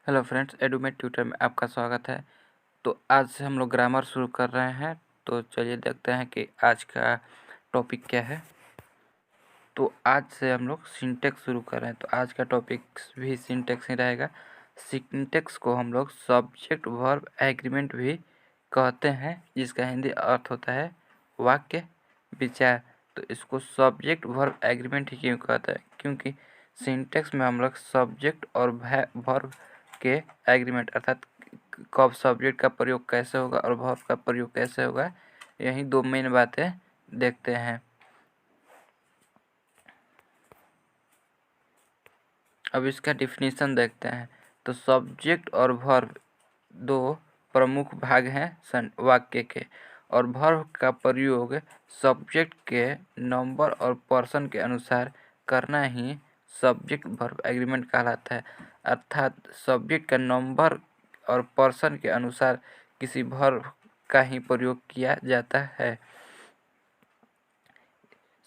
Hello friends, एडुमेट tutor में आपका स्वागत है। तो आज से हम लोग ग्रामर शुरू कर रहे हैं। तो चलिए देखते हैं कि आज का टॉपिक क्या है। तो आज से हम लोग सिंटेक्स शुरू कर रहे हैं। तो आज का टॉपिक भी सिंटेक्स ही रहेगा। सिंटेक्स को हम लोग सब्जेक्ट वर्ब एग्रीमेंट भी कहते हैं, जिसका हिंदी अर्थ होता है वाक्य विचार। तो इसको सब्जेक्ट वर्ब एग्रीमेंट ही क्यों कहते हैं? क्योंकि सिंटेक्स में हम लोग सब्जेक्ट और वर्ब के एग्रीमेंट अर्थात कब सब्जेक्ट का प्रयोग कैसे होगा और वर्ब का प्रयोग कैसे होगा, यही दो मेन बातें देखते हैं। अब इसका डिफिनीशन देखते हैं। तो सब्जेक्ट और वर्ब दो प्रमुख भाग हैं वाक्य के, और वर्ब का प्रयोग सब्जेक्ट के नंबर और पर्सन के अनुसार करना ही सब्जेक्ट वर्ब एग्रीमेंट कहलाता है। अर्थात सब्जेक्ट का नंबर और पर्सन के अनुसार किसी वर्ब का ही प्रयोग किया जाता है।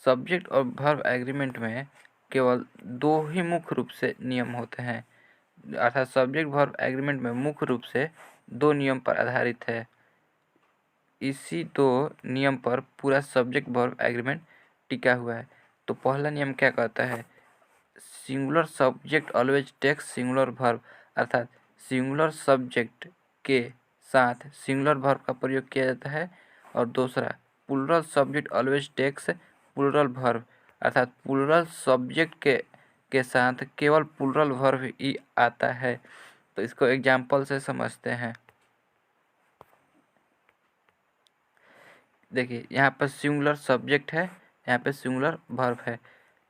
सब्जेक्ट और वर्ब एग्रीमेंट में केवल दो ही मुख्य रूप से नियम होते हैं, अर्थात सब्जेक्ट वर्ब एग्रीमेंट में मुख्य रूप से दो नियम पर आधारित है। इसी दो नियम पर पूरा सब्जेक्ट वर्ब एग्रीमेंट टिका हुआ है। तो पहला नियम क्या कहता है? Singular subject always takes singular verb, अर्थात सिंगुलर सब्जेक्ट के साथ सिंगुलर वर्ब का प्रयोग किया जाता है। और दूसरा, plural subject always takes plural verb, अर्थात प्लूरल सब्जेक्ट के साथ केवल प्लूरल वर्ब ही आता है। तो इसको एग्जाम्पल से समझते हैं। देखिए, यहाँ पर सिंगुलर सब्जेक्ट है, यहाँ पे सिंगुलर वर्ब है।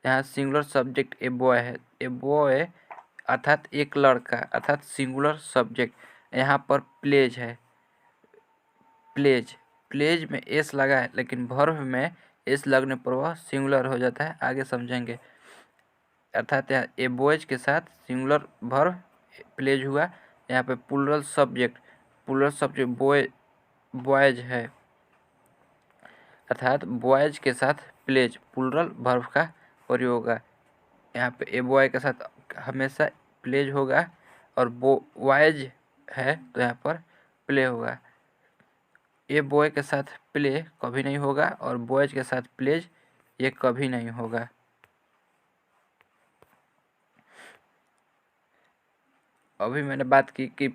यहाँ सिंगुलर सब्जेक्ट ए बॉय है, ए बॉय अर्थात एक लड़का, अर्थात सिंगुलर सब्जेक्ट। यहाँ पर प्लेज है, प्लेज, प्लेज में एस लगा है, लेकिन वर्ब में एस लगने पर वह सिंगुलर हो जाता है, आगे समझेंगे। अर्थात यहाँ ए बॉयज के साथ सिंगुलर वर्ब प्लेज हुआ। यहाँ पे प्लूरल सब्जेक्ट बॉयज है, अर्थात बॉयज के साथ प्लेज प्लूरल वर्ब का प्रयोग होगा। यहाँ पे ए बॉय के साथ हमेशा प्लेज होगा, और बॉयज है तो यहाँ पर प्ले होगा। ए बॉय के साथ प्ले कभी नहीं होगा, और बॉयज के साथ प्लेज ये कभी नहीं होगा। अभी मैंने बात की कि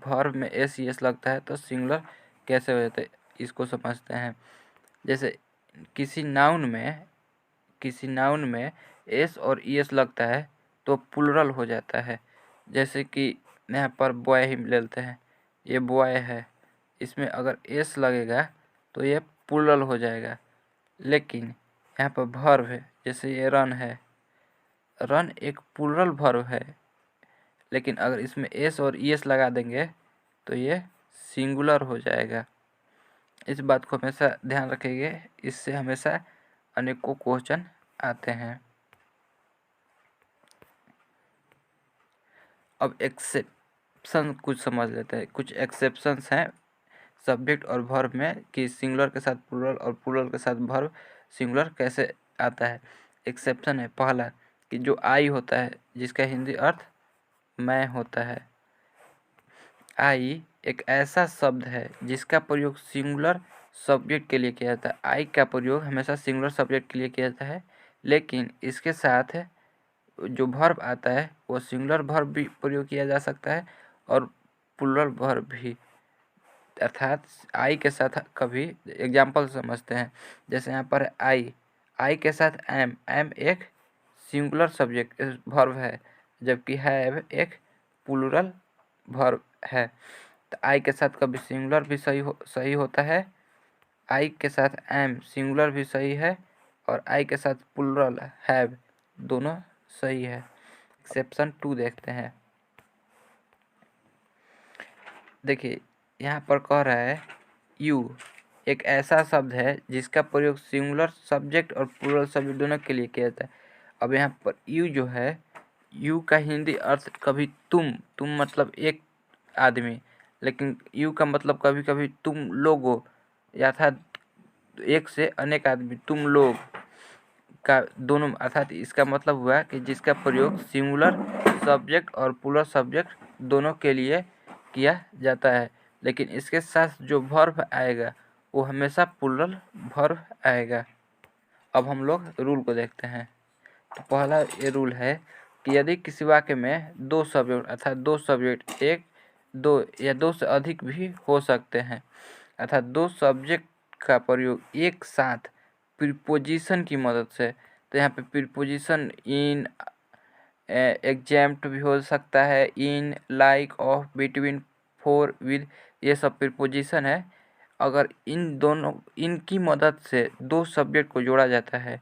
वर्ब में एस एस लगता है तो सिंगुलर कैसे हो जाता है, इसको समझते हैं। जैसे किसी नाउन में एस और ईएस लगता है तो प्लूरल हो जाता है। जैसे कि यहाँ पर बॉय ही ले लेते हैं, ये बॉय है, इसमें अगर एस लगेगा तो ये प्लूरल हो जाएगा। लेकिन यहाँ पर वर्ब है, जैसे ये रन है, रन एक प्लूरल वर्ब है, लेकिन अगर इसमें एस और ईएस लगा देंगे तो ये सिंगुलर हो जाएगा। इस बात को हमेशा ध्यान रखेंगे, इससे हमेशा अनेकों क्वेश्चन आते हैं। अब एक्सेप्शन कुछ समझ लेते हैं। कुछ एक्सेप्शंस हैं सब्जेक्ट और वर्ब में कि सिंगुलर के साथ प्लूरल और प्लूरल के साथ वर्ब सिंगुलर कैसे आता है। एक्सेप्शन है पहला, कि जो आई होता है, जिसका हिंदी अर्थ मैं होता है। आई एक ऐसा शब्द है जिसका प्रयोग सिंगुलर सब्जेक्ट के लिए किया जाता है। आई का प्रयोग हमेशा सिंगुलर सब्जेक्ट के लिए किया जाता है, लेकिन इसके साथ जो वर्ब आता है वो सिंगुलर वर्ब भी प्रयोग किया जा सकता है और प्लूरल वर्ब भी। अर्थात आई के साथ कभी एग्जाम्पल समझते हैं। जैसे यहाँ पर आई के साथ एम एक सिंगुलर सब्जेक्ट वर्ब है, जबकि हैव एक प्लूरल वर्ब है। तो आई के साथ कभी सिंगुलर भी सही होता है, आई के साथ एम सिंगुलर भी सही है, और आई के साथ प्लूरल हैव दोनों सही है। एक्सेप्शन 2 देखते हैं। देखिए, यहाँ पर कह रहा है यू एक ऐसा शब्द है जिसका प्रयोग सिंगुलर सब्जेक्ट और प्लूरल सब्जेक्ट दोनों के लिए किया जाता है। अब यहाँ पर यू जो है, यू का हिंदी अर्थ कभी तुम मतलब एक आदमी, लेकिन यू का मतलब कभी कभी तुम लोगो, अर्थात एक से अनेक आदमी, तुम लोग। का दोनों, अर्थात इसका मतलब हुआ कि जिसका प्रयोग सिंगुलर सब्जेक्ट और प्लूरल सब्जेक्ट दोनों के लिए किया जाता है, लेकिन इसके साथ जो वर्ब आएगा वो हमेशा प्लूरल वर्ब आएगा। अब हम लोग रूल को देखते हैं। तो पहला ये रूल है कि यदि किसी वाक्य में दो सब्जेक्ट अर्थात दो सब्जेक्ट एक, दो या दो से अधिक भी हो सकते हैं, अर्थात दो सब्जेक्ट का प्रयोग एक साथ प्रीपोजिशन की मदद से, तो यहाँ पे प्रीपोजिशन इन, एग्जैम्प्ट भी हो सकता है, in, like, of, between, for, with, ये सब प्रीपोजिशन है। अगर इन दोनों इनकी मदद से दो सब्जेक्ट को जोड़ा जाता है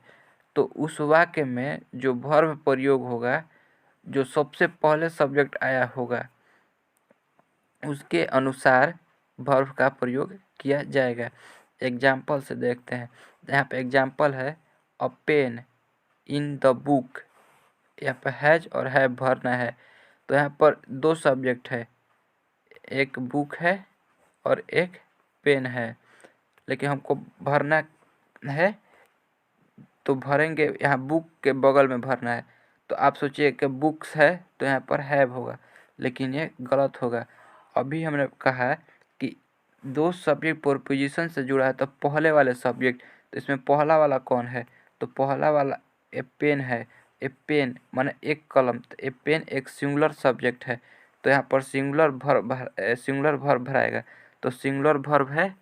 तो उस वाक्य में जो वर्ब प्रयोग होगा, जो सबसे पहले सब्जेक्ट आया होगा उसके अनुसार वर्ब का प्रयोग किया जाएगा। एग्जाम्पल से देखते हैं। यहाँ पे एग्जाम्पल है अ पेन इन द बुक, यहाँ पर हैज और है भरना है। तो यहाँ पर दो सब्जेक्ट है, एक बुक है और एक पेन है, लेकिन हमको भरना है तो भरेंगे, यहाँ बुक के बगल में भरना है। तो आप सोचिए कि बुक्स है तो यहाँ पर हैव होगा, लेकिन ये गलत होगा। अभी हमने कहा कि दो सब्जेक्ट प्रीपोजिशन से जुड़ा है, तो पहले वाले सब्जेक्ट, तो इसमें पहला वाला कौन है, तो पहला वाला ए पेन है। ए पेन माने एक कलम, तो ए पेन एक सिंगुलर सब्जेक्ट है, तो यहाँ पर सिंगुलर वर्ब भराएगा। तो सिंगुलर वर्ब है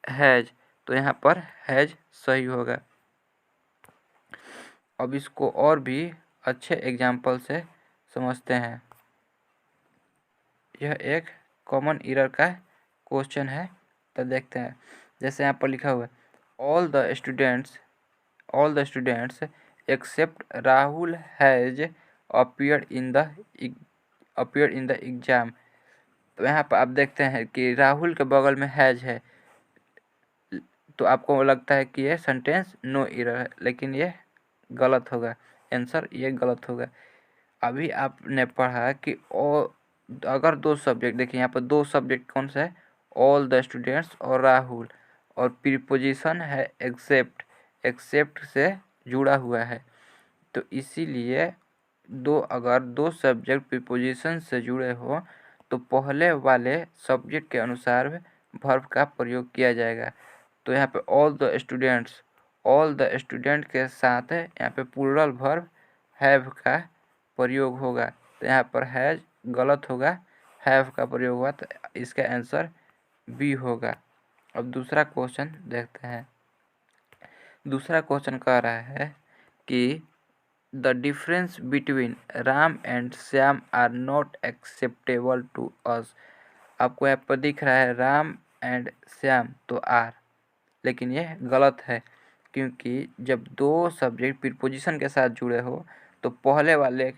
हैज, तो यहाँ पर हैज सही होगा। अब इसको और भी अच्छे एग्जाम्पल से समझते हैं। यह एक कॉमन एरर का क्वेश्चन है, तो देखते हैं। जैसे यहाँ पर लिखा हुआ है all the students except Rahul has appeared in the exam. तो यहाँ पर आप देखते हैं कि राहुल के बगल में हैज है, तो आपको लगता है कि ये सेंटेंस नो एरर है, लेकिन ये गलत होगा। आंसर ये गलत होगा। अभी आपने पढ़ा कि अगर दो सब्जेक्ट, देखिए यहाँ पर दो सब्जेक्ट कौन सा है, ऑल द स्टूडेंट्स और राहुल, और प्रीपोजिशन है एक्सेप्ट से जुड़ा हुआ है। तो इसीलिए अगर दो सब्जेक्ट प्रीपोजिशन से जुड़े हो तो पहले वाले सब्जेक्ट के अनुसार वर्ब का प्रयोग किया जाएगा। तो यहाँ पे ऑल द स्टूडेंट के साथ यहाँ पे प्लूरल वर्ब हैव का प्रयोग होगा, तो यहाँ पर हैज गलत होगा, हैव का प्रयोग हुआ, तो इसका आंसर बी होगा। अब दूसरा क्वेश्चन देखते हैं। दूसरा क्वेश्चन कह रहा है कि the difference between Ram and Shyam are not acceptable to us. आपको यहाँ पर दिख रहा है राम एंड श्याम तो आर, लेकिन ये गलत है, क्योंकि जब दो सब्जेक्ट प्रीपोजिशन के साथ जुड़े हो तो पहले वाले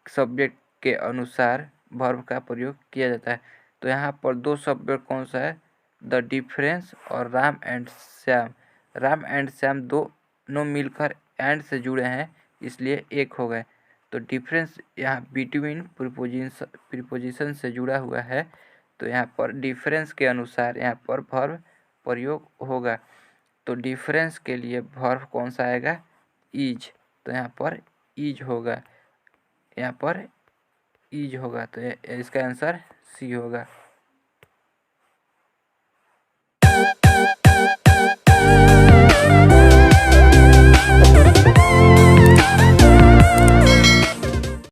सब्जेक्ट के अनुसार वर्ब का प्रयोग किया जाता है। तो यहाँ पर दो सब्जेक्ट कौन सा है, द डिफरेंस और राम एंड श्याम। राम एंड श्याम दोनों मिलकर एंड से जुड़े हैं, इसलिए एक हो गए। तो डिफरेंस यहाँ बिटवीन प्रीपोजिशन से जुड़ा हुआ है, तो यहाँ पर डिफरेंस के अनुसार यहाँ पर वर्ब प्रयोग होगा। तो डिफरेंस के लिए वर्ब कौन सा आएगा, इज, तो यहाँ पर इज होगा, यहाँ पर इज होगा, तो इसका आंसर सी होगा।